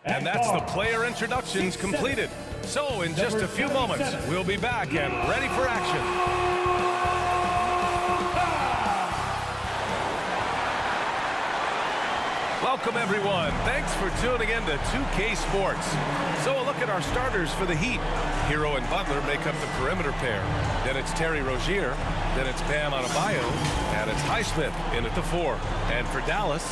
And that's the player introductions completed. So in just a few moments, we'll be back and ready for action. Welcome, everyone. Thanks for tuning in to 2K Sports. So a look at our starters for the Heat. Hero and Butler make up the perimeter pair. Then it's Terry Rozier. Then it's Bam Adebayo. And it's Highsmith in at the 4. And for Dallas,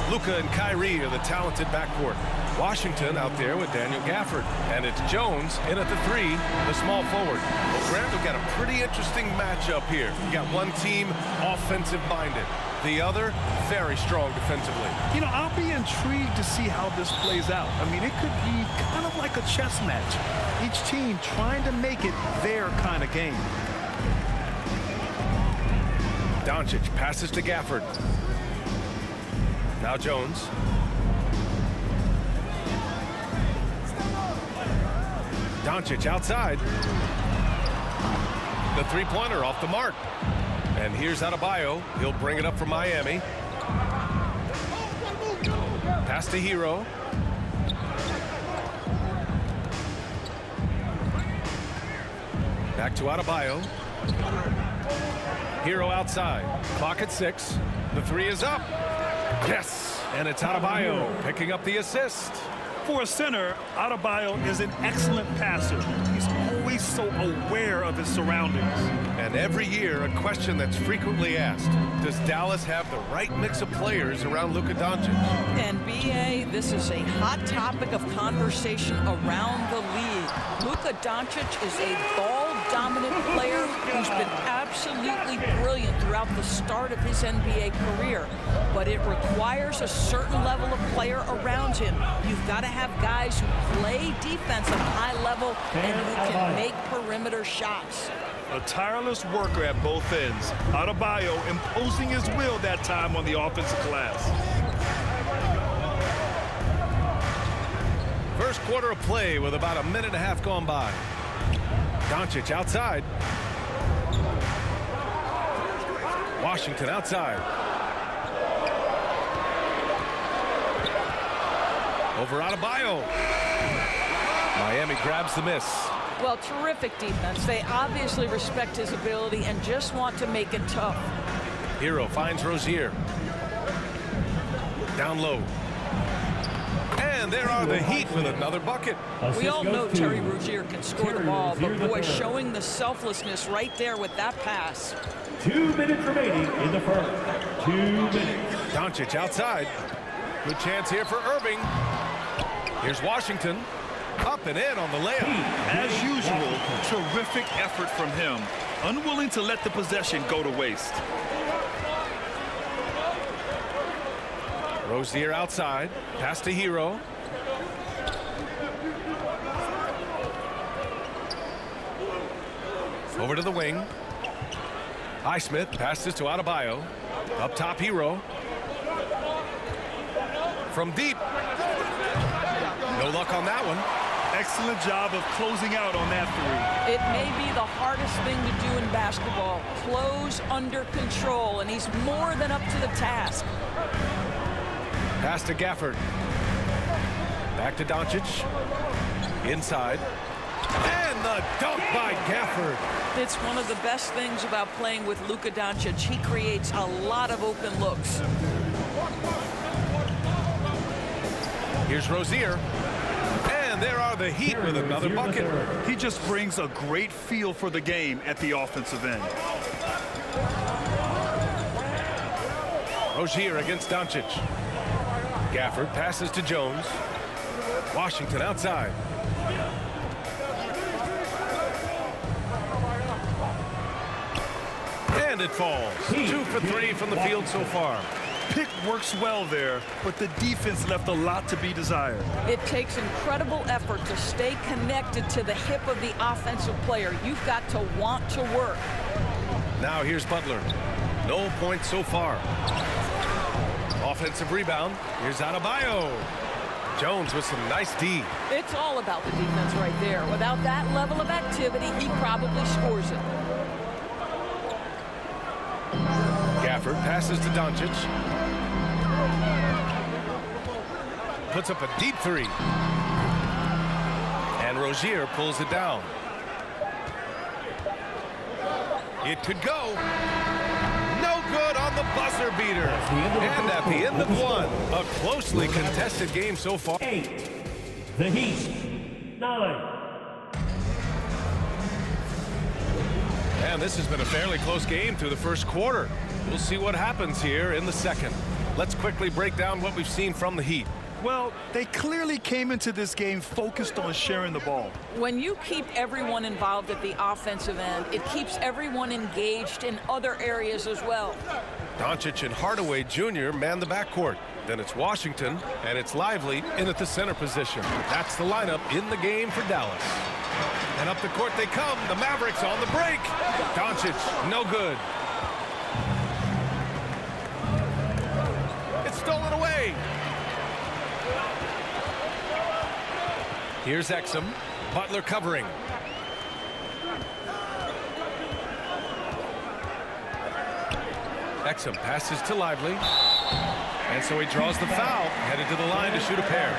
Luka and Kyrie are the talented backcourt. Washington out there with Daniel Gafford. And it's Jones in at the 3, the small forward. Well, Grant, we've got a pretty interesting matchup here. You got one team offensive-minded. The other, very strong defensively. You know, I'll be intrigued to see how this plays out. I mean, it could be kind of like a chess match. Each team trying to make it their kind of game. Doncic passes to Gafford. Now Jones. Doncic outside. The three-pointer off the mark. And here's Adebayo. He'll bring it up for Miami. Pass to Hero. Back to Adebayo. Hero outside. Clock at 6. The 3 is up. Yes! And it's Adebayo picking up the assist. For a center, Adebayo is an excellent passer. He's always so aware of his surroundings. And every year, a question that's frequently asked, does Dallas have the right mix of players around Luka Doncic? And B.A., this is a hot topic of conversation around the league. Luka Doncic is a ball-dominant player who's been absolutely brilliant throughout the start of his NBA career. But it requires a certain level of player around him. You've got to have guys who play defense at a high level and who can make perimeter shots. A tireless worker at both ends. Adebayo imposing his will that time on the offensive glass. First quarter of play with about a minute and a half gone by. Doncic outside. Washington outside. Over Adebayo. Miami grabs the miss. Well, terrific defense. They obviously respect his ability and just want to make it tough. Hero finds Rozier. Down low. And there are the Heat with another bucket. We all know Terry Rozier can score the ball, but boy, showing the selflessness right there with that pass. 2 minutes remaining in the first. 2 minutes. Doncic outside. Good chance here for Irving. Here's Washington. Up and in on the layup. As usual, terrific effort from him. Unwilling to let the possession go to waste. Rozier outside. Pass to Hero. Over to the wing. Highsmith passes to Adebayo. Up top, Hero. From deep. No luck on that one. Excellent job of closing out on that 3. It may be the hardest thing to do in basketball. Close under control, and he's more than up to the task. Pass to Gafford. Back to Doncic. Inside. And the dunk by Gafford. It's one of the best things about playing with Luka Doncic. He creates a lot of open looks. Here's Rozier. And there are the Heat with another bucket. He just brings a great feel for the game at the offensive end. Rozier against Doncic. Gafford passes to Jones. Washington outside. And it falls. 2 for 3 from the field so far. Pick works well there, but the defense left a lot to be desired. It takes incredible effort to stay connected to the hip of the offensive player. You've got to want to work. Now here's Butler. No points so far. Offensive rebound. Here's Adebayo. Jones with some nice D. It's all about the defense right there. Without that level of activity, he probably scores it. Gafford passes to Doncic. puts up a deep three. And Rozier pulls it down. It could go. No good on the buzzer beater. And at the end of one, a closely contested game so far. 8. The Heat. 9. And this has been a fairly close game through the first quarter. We'll see what happens here in the second. Let's quickly break down what we've seen from the Heat. Well, they clearly came into this game focused on sharing the ball. When you keep everyone involved at the offensive end, it keeps everyone engaged in other areas as well. Doncic and Hardaway Jr. man the backcourt. Then it's Washington, and it's Lively in at the center position. That's the lineup in the game for Dallas. And up the court they come. The Mavericks on the break. Doncic, no good. It's stolen away. Here's Exum. Butler covering. Exum passes to Lively. And so he draws the foul, headed to the line to shoot a pair.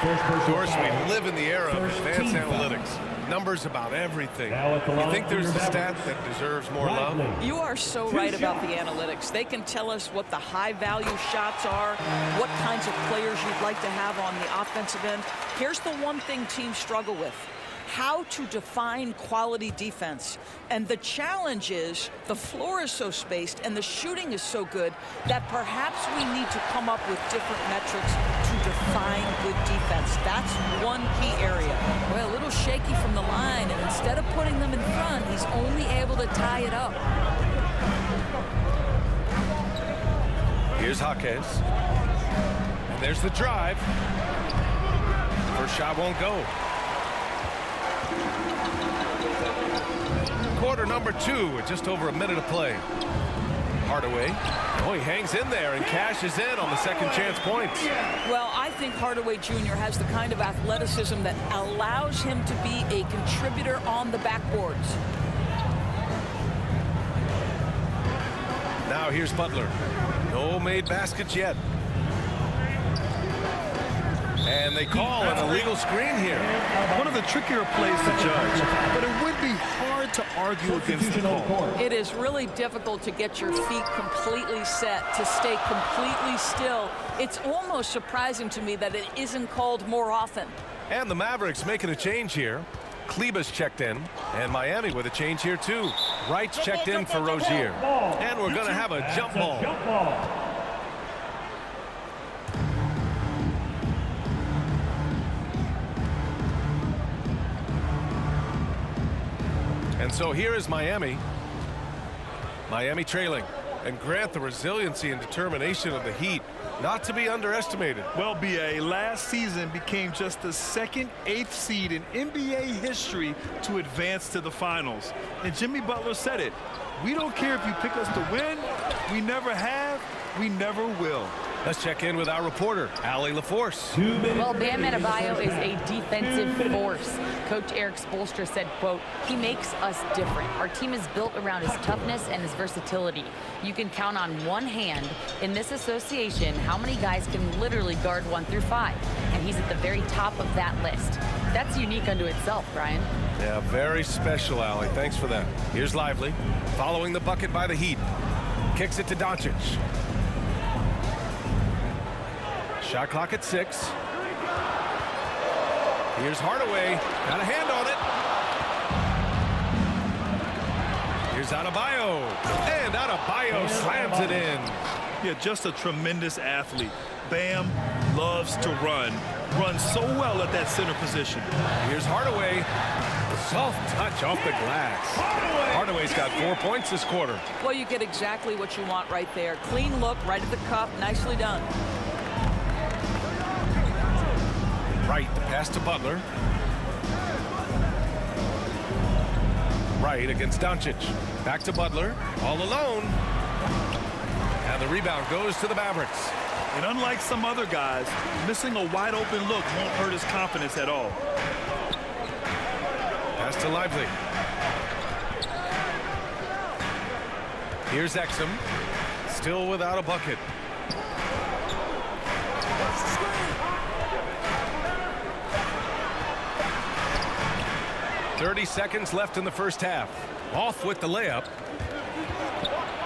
Of course, we live in the era of advanced analytics. Numbers about everything. You think there's a stat that deserves more love? You are so right about the analytics. They can tell us what the high-value shots are, what kinds of players you'd like to have on the offensive end. Here's the one thing teams struggle with: how to define quality defense. And the challenge is the floor is so spaced and the shooting is so good that perhaps we need to come up with different metrics to define good defense. That's one key area. Well, a little shaky from the line, and instead of putting them in front, he's only able to tie it up. Here's Jaquez. And there's the drive. First shot won't go. Quarter number 2 with just over a minute of play. Hardaway. Oh, he hangs in there and cashes in on the second chance points. Well, I think Hardaway Jr. has the kind of athleticism that allows him to be a contributor on the backboards. Now here's Butler. No made baskets yet. And they call an illegal screen here. One of the trickier plays to judge, but it would be hard to argue against the call. It is really difficult to get your feet completely set, to stay completely still. It's almost surprising to me that it isn't called more often. And the Mavericks making a change here. Kleba's checked in, and Miami with a change here too. Wright's checked in for Rozier. And we're going to have a jump ball. And so here is Miami. Miami trailing. And grant the resiliency and determination of the Heat not to be underestimated. Well, BA, last season became just the second 8th seed in NBA history to advance to the finals. And Jimmy Butler said it. We don't care if you pick us to win. We never have. We never will. Let's check in with our reporter, Allie LaForce. Well, Bam Adebayo is a defensive force. Coach Eric Spoelstra said, quote, "He makes us different. Our team is built around his toughness and his versatility. You can count on one hand in this association how many guys can literally guard 1 through 5. And he's at the very top of that list. That's unique unto itself, Brian." Yeah, very special, Allie. Thanks for that. Here's Lively, following the bucket by the Heat. Kicks it to Doncic. Shot clock at 6. Here's Hardaway. Got a hand on it. Here's Adebayo. And Adebayo slams it in. Yeah, just a tremendous athlete. Bam loves to run. Runs so well at that center position. Here's Hardaway. A soft touch off the glass. Hardaway's got 4 points this quarter. Well, you get exactly what you want right there. Clean look, right at the cup. Nicely done. Wright, the pass to Butler. Wright against Doncic. Back to Butler. All alone. And the rebound goes to the Mavericks. And unlike some other guys, missing a wide open look won't hurt his confidence at all. Pass to Lively. Here's Exum. Still without a bucket. 30 seconds left in the first half. Off with the layup.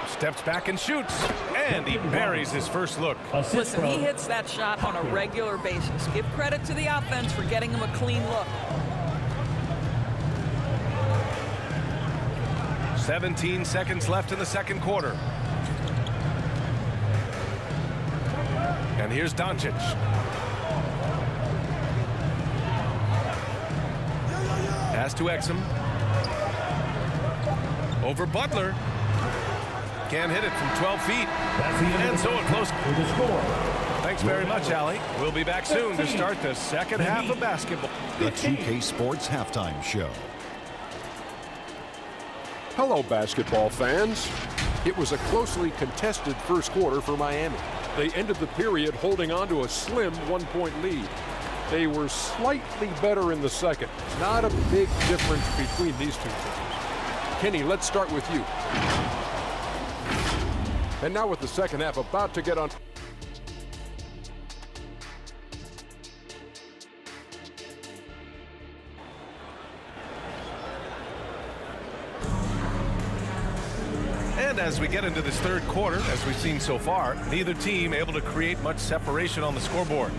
Steps back and shoots. And he buries his first look. Listen, he hits that shot on a regular basis. Give credit to the offense for getting him a clean look. 17 seconds left in the second quarter. And here's Doncic. Pass to Exum. Over Butler. Can't hit it from 12 feet. And so it close. Thanks very much, Allie. We'll be back soon to start the second half of basketball. The 2K Sports Halftime Show. Hello, basketball fans. It was a closely contested first quarter for Miami. They ended the period holding on to a slim 1-point lead. They were slightly better in the second. Not a big difference between these two teams. Kenny, let's start with you. And now with the second half about to get on. And as we get into this third quarter, as we've seen so far, neither team able to create much separation on the scoreboard.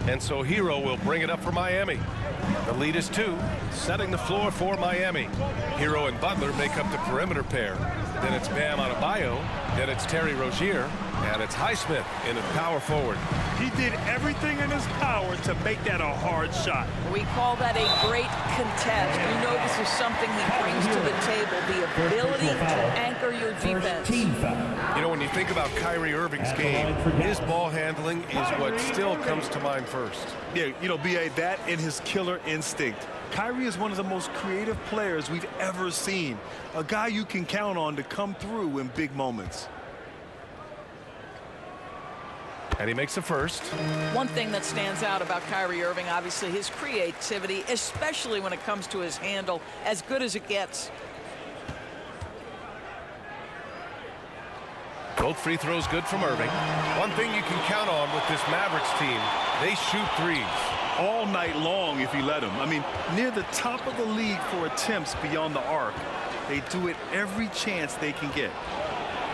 And so Hero will bring it up for Miami. The lead is 2, setting the floor for Miami. Hero and Butler make up the perimeter pair. Then it's Bam Adebayo. Then it's Terry Rozier. And it's Highsmith in at power forward. He did everything in his power to make that a hard shot. We call that a great contest. We know this is something he brings to the table, the ability to anchor your defense. You know, when you think about Kyrie Irving's game, his ball handling is what still comes to mind first. Yeah, you know, B.A., that and his killer instinct. Kyrie is one of the most creative players we've ever seen. A guy you can count on to come through in big moments. And he makes the first. One thing that stands out about Kyrie Irving, obviously, his creativity, especially when it comes to his handle, as good as it gets. Both free throws good from Irving. One thing you can count on with this Mavericks team, they shoot threes. All night long if you let him. I mean, near the top of the league for attempts beyond the arc. They do it every chance they can get.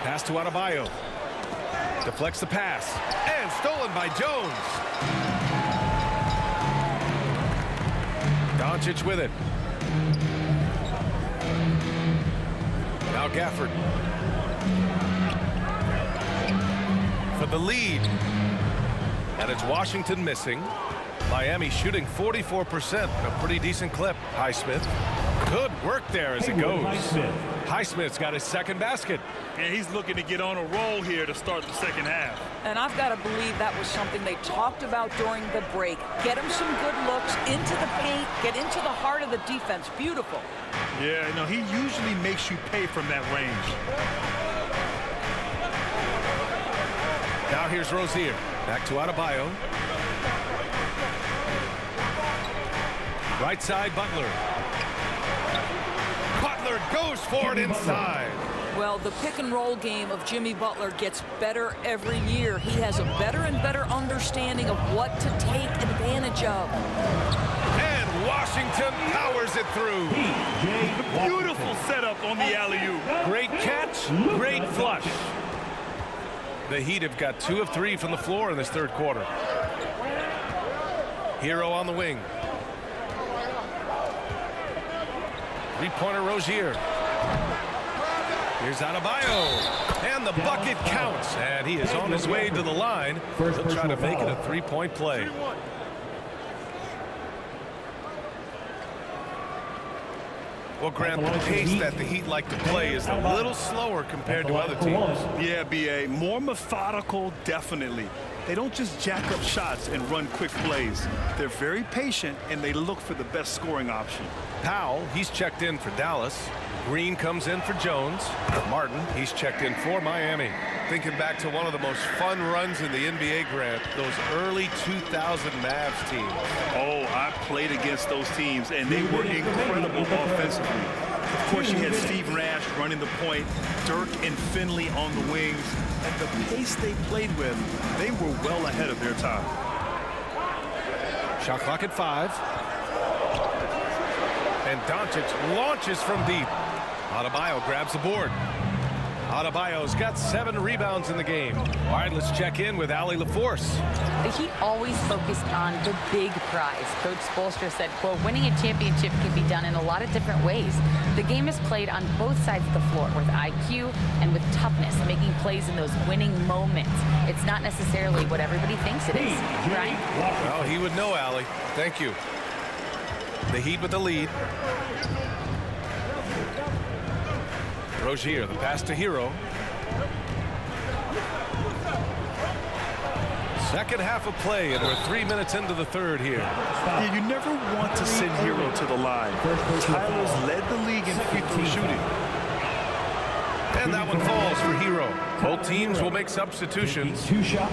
Pass to Adebayo. Deflects the pass. And stolen by Jones. Doncic with it. Now Gafford. For the lead. And it's Washington missing. Miami shooting 44%, a pretty decent clip. Highsmith. Good work there as it goes. Highsmith's got his second basket. And he's looking to get on a roll here to start the second half. And I've got to believe that was something they talked about during the break. Get him some good looks into the paint, get into the heart of the defense. Beautiful. Yeah, no, he usually makes you pay from that range. Now here's Rozier. Back to Adebayo. Right side, Butler. Butler goes for it inside. Well, the pick and roll game of Jimmy Butler gets better every year. He has a better and better understanding of what to take advantage of. And Washington powers it through. Beautiful setup on the alley-oop. Great catch, great flush. The Heat have got 2 of 3 from the floor in this third quarter. Hero on the wing. Three-pointer Rozier. Here's Adebayo. And the bucket counts. And he is on his way to the line. He'll try to make it a three-point play. Well, Grant, the pace that the Heat like to play is a little slower compared to other teams. Yeah, B.A., more methodical, definitely. They don't just jack up shots and run quick plays. They're very patient, and they look for the best scoring option. Powell, he's checked in for Dallas. Green comes in for Jones. Martin, he's checked in for Miami. Thinking back to one of the most fun runs in the NBA, Grant, those early 2000 Mavs teams. Oh, I played against those teams, and they were incredible offensively. Of course, you had Steve Nash running the point, Dirk and Finley on the wings, and the pace they played with, they were well ahead of their time. Shot clock at 5. And Doncic launches from deep. Adebayo grabs the board. Adebayo's got 7 rebounds in the game. All right, let's check in with Allie LaForce. The Heat always focused on the big prize. Coach Spoelstra said, quote, winning a championship can be done in a lot of different ways. The game is played on both sides of the floor with IQ and with toughness, making plays in those winning moments. It's not necessarily what everybody thinks it is. Right? Well, he would know, Allie. Thank you. The Heat with the lead. Rozier, the pass to Hero. Second half of play, and we're 3 minutes into the third here. Yeah, you never want to send Hero to the line. Tyler's led the league in free throw shooting. And that one falls for Hero. Both teams will make substitutions. 2 shots.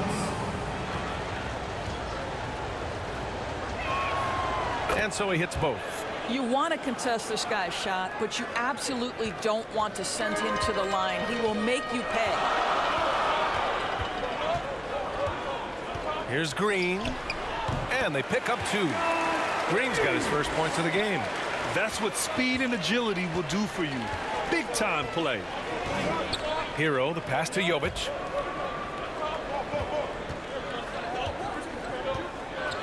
And so he hits both. You want to contest this guy's shot, but you absolutely don't want to send him to the line. He will make you pay. Here's Green. And they pick up 2. Green's got his first points of the game. That's what speed and agility will do for you. Big time play. Hero, the pass to Jovic.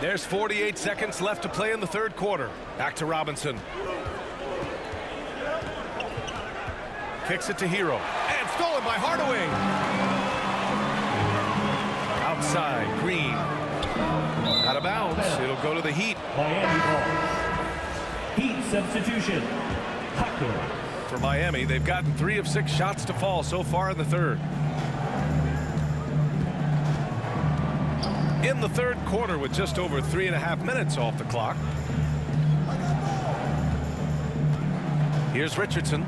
There's 48 seconds left to play in the third quarter. Back to Robinson. Kicks it to Hero. And stolen by Hardaway. Outside, Green. Out of bounds. It'll go to the Heat. Miami ball. Heat substitution. Hopkins. For Miami, they've gotten 3 of 6 shots to fall so far in the third. In the third quarter with just over 3.5 minutes off the clock. Here's Richardson.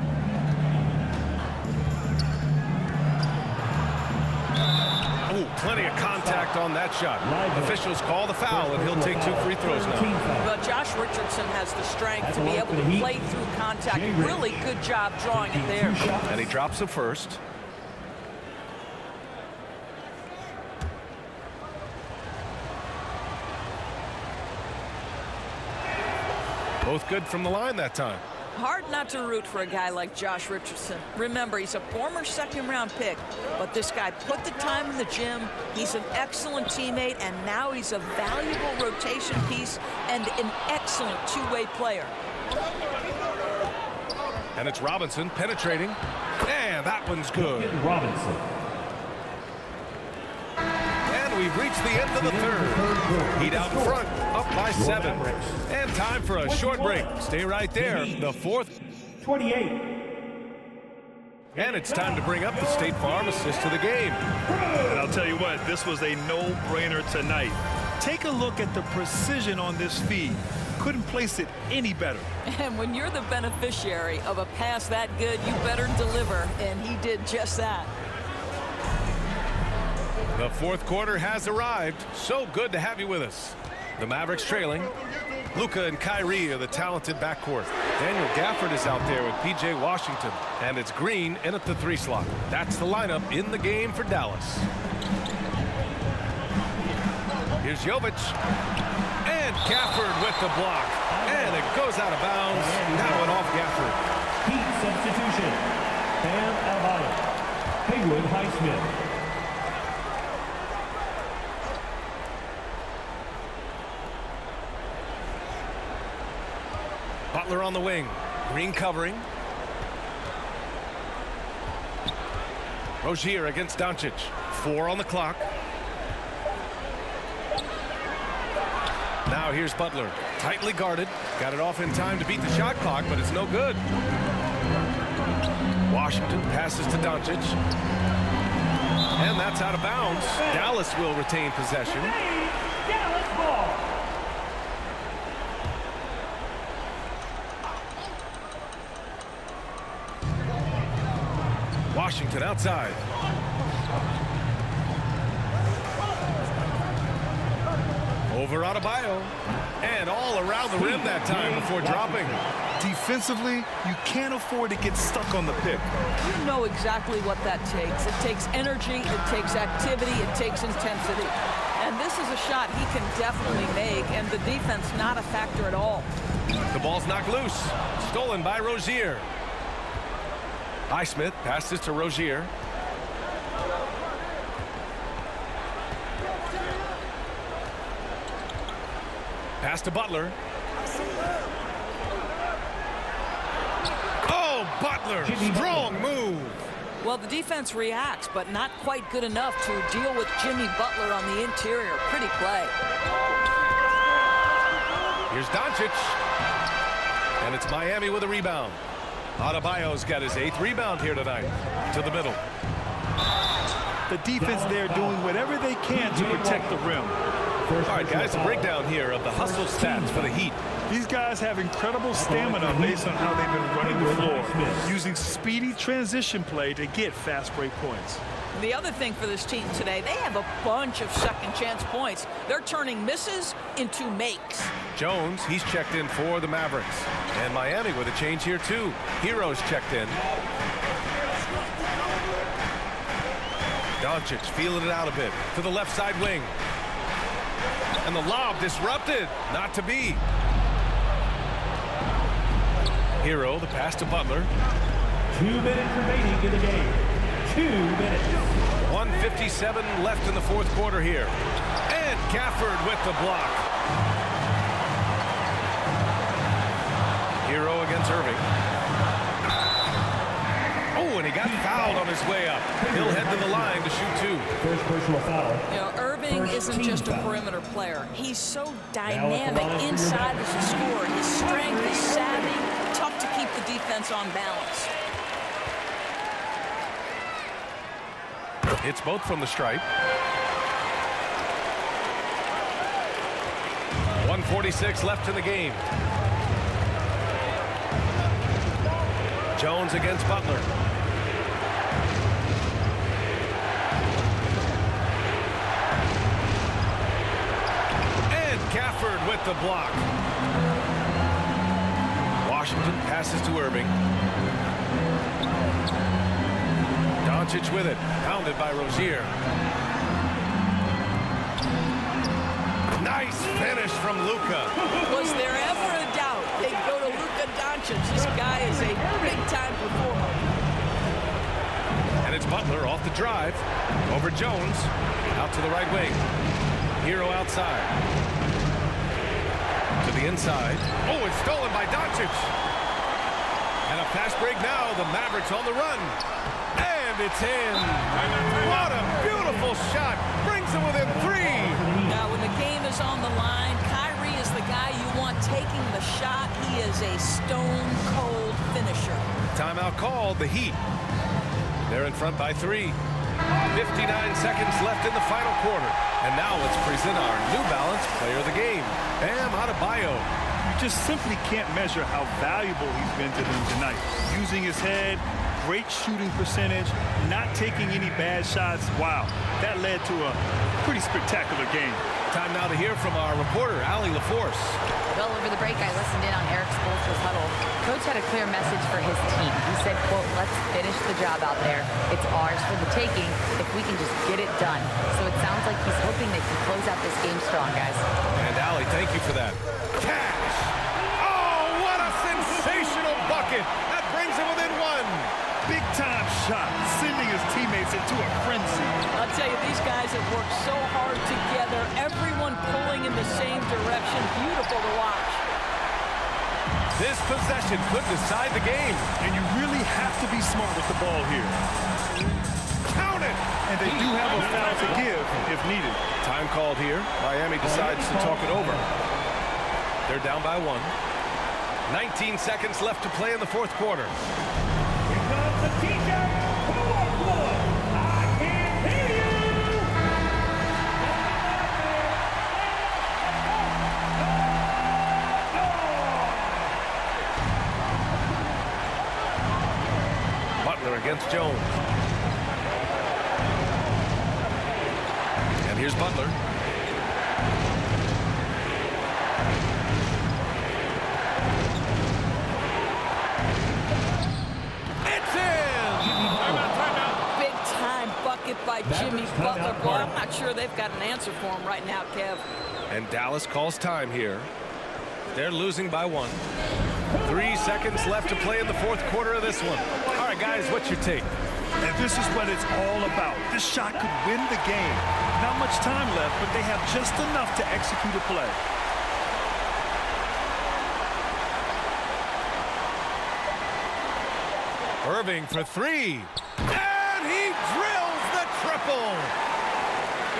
Oh, plenty of contact on that shot. Officials call the foul, and he'll take 2 free throws now. But Josh Richardson has the strength to be able to play through contact. Really good job drawing it there. And he drops the first. Both good from the line that time. Hard not to root for a guy like Josh Richardson. Remember, he's a former second-round pick, but this guy put the time in the gym. He's an excellent teammate, and now he's a valuable rotation piece and an excellent two-way player. And it's Robinson penetrating. And that one's good. Robinson. And we've reached the end of the third. Heat out in front, up by 7. And time for a short break. Stay right there. The fourth. 28. And it's time to bring up the State Farm assist to the game. And I'll tell you what, this was a no-brainer tonight. Take a look at the precision on this feed. Couldn't place it any better. And when you're the beneficiary of a pass that good, you better deliver, and he did just that. The fourth quarter has arrived. So good to have you with us. The Mavericks trailing. Luka and Kyrie are the talented backcourt. Daniel Gafford is out there with P.J. Washington. And it's Green in at the 3 slot. That's the lineup in the game for Dallas. Here's Jovic. And Gafford with the block. And it goes out of bounds. That one off Gafford. Heat substitution. Bam Adebayo. Haywood Highsmith. Butler on the wing. Green covering. Rozier against Doncic. 4 on the clock. Now here's Butler. Tightly guarded. Got it off in time to beat the shot clock, but it's no good. Washington passes to Doncic. And that's out of bounds. Dallas will retain possession. Dallas ball. Washington outside. Over Adebayo. And all around the rim that time before dropping. Defensively, you can't afford to get stuck on the pick. You know exactly what that takes. It takes energy, it takes activity, it takes intensity. And this is a shot he can definitely make, and the defense not a factor at all. The ball's knocked loose. Stolen by Rozier. Highsmith passes to Rozier. Pass to Butler. Oh, Butler! Strong move. Well, the defense reacts, but not quite good enough to deal with Jimmy Butler on the interior. Pretty play. Here's Doncic. And it's Miami with a rebound. Adebayo's got his 8th rebound here tonight. To the middle. The defense there doing whatever they can to protect the rim. All right, guys, a breakdown here of the hustle stats for the Heat. These guys have incredible stamina based on how they've been running the floor, using speedy transition play to get fast break points. The other thing for this team today, they have a bunch of second chance points. They're turning misses into makes. Jones, he's checked in for the Mavericks. And Miami with a change here, too. Hero's checked in. Doncic feeling it out a bit to the left side wing. And the lob disrupted. Not to be. Hero, the pass to Butler. 2 minutes remaining in the game. 2 minutes. 1:57 left in the fourth quarter here. And Gafford with the block. Hero against Irving. Oh, and he got fouled on his way up. He'll head to the line to shoot 2. First personal foul. You know, Irving isn't just a perimeter player. He's so dynamic inside as a scorer. His strength, his savvy, tough to keep the defense on balance. Hits both from the stripe. 1:46 left in the game. Jones against Butler. And Gafford with the block. Washington passes to Irving. Doncic with it. Pounded by Rozier. Nice finish from Luka. Was there ever a doubt they'd go to Luka Doncic? This guy is a big-time performer. And it's Butler off the drive. Over Jones. Out to the right wing. Hero outside. To the inside. Oh, it's stolen by Doncic. And a fast break now. The Mavericks on the run. And it's in. What a beautiful shot. Brings them within 3. Now, when the game is on the line, Kyrie is the guy you want taking the shot. He is a stone-cold finisher. Timeout called. The Heat. They're in front by 3. 59 seconds left in the final quarter. And now let's present our New Balance player of the game, Bam Adebayo. You just simply can't measure how valuable he's been to them tonight. Using his head, great shooting percentage, not taking any bad shots. Wow, that led to a pretty spectacular game. Time now to hear from our reporter, Allie LaForce. Well, over the break, I listened in on Eric Spoelstra's huddle. Coach had a clear message for his team. He said, quote, let's finish the job out there. It's ours for the taking if we can just get it done. So it sounds like he's hoping they can close out this game strong, guys. And Allie, thank you for that. Cash! Oh, what a sensational bucket! That brings him within 1. Big-time shot, sending his teammates into a frenzy. I'll tell you, these guys have worked so hard together. Everyone pulling in the same direction. Beautiful to watch. This possession could decide the game. And you really have to be smart with the ball here. Count it! And they do have a foul to give if needed. Time called here. Miami decides to talk it over. They're down by 1. 19 seconds left to play in the fourth quarter. Butler against Jones. And here's Butler. by Jimmy Butler. Boy, I'm not sure they've got an answer for him right now, Kev. And Dallas calls time here. They're losing by 1. 3 seconds left to play in the fourth quarter of this one. All right, guys, what's your take? And this is what it's all about. This shot could win the game. Not much time left, but they have just enough to execute a play. Irving for 3. And he drills the triple.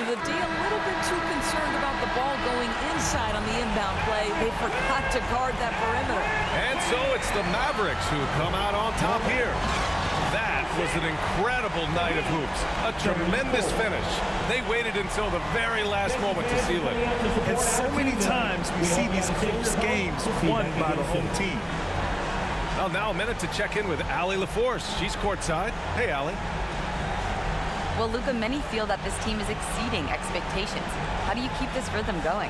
The D a little bit too concerned about the ball going inside on the inbound play. They forgot to guard that perimeter. And so it's the Mavericks who come out on top here. That was an incredible night of hoops. A tremendous finish. They waited until the very last moment to seal it. And so many times we see these close games won by the home team. Well, now a minute to check in with Allie LaForce. She's courtside. Hey, Allie. Well, Luka, many feel that this team is exceeding expectations. How do you keep this rhythm going?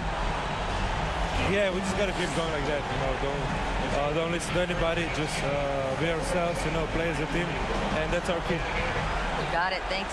Yeah, we just got to keep going like that. Don't listen to anybody. Just be ourselves. Play as a team, and that's our key. You got it. Thanks.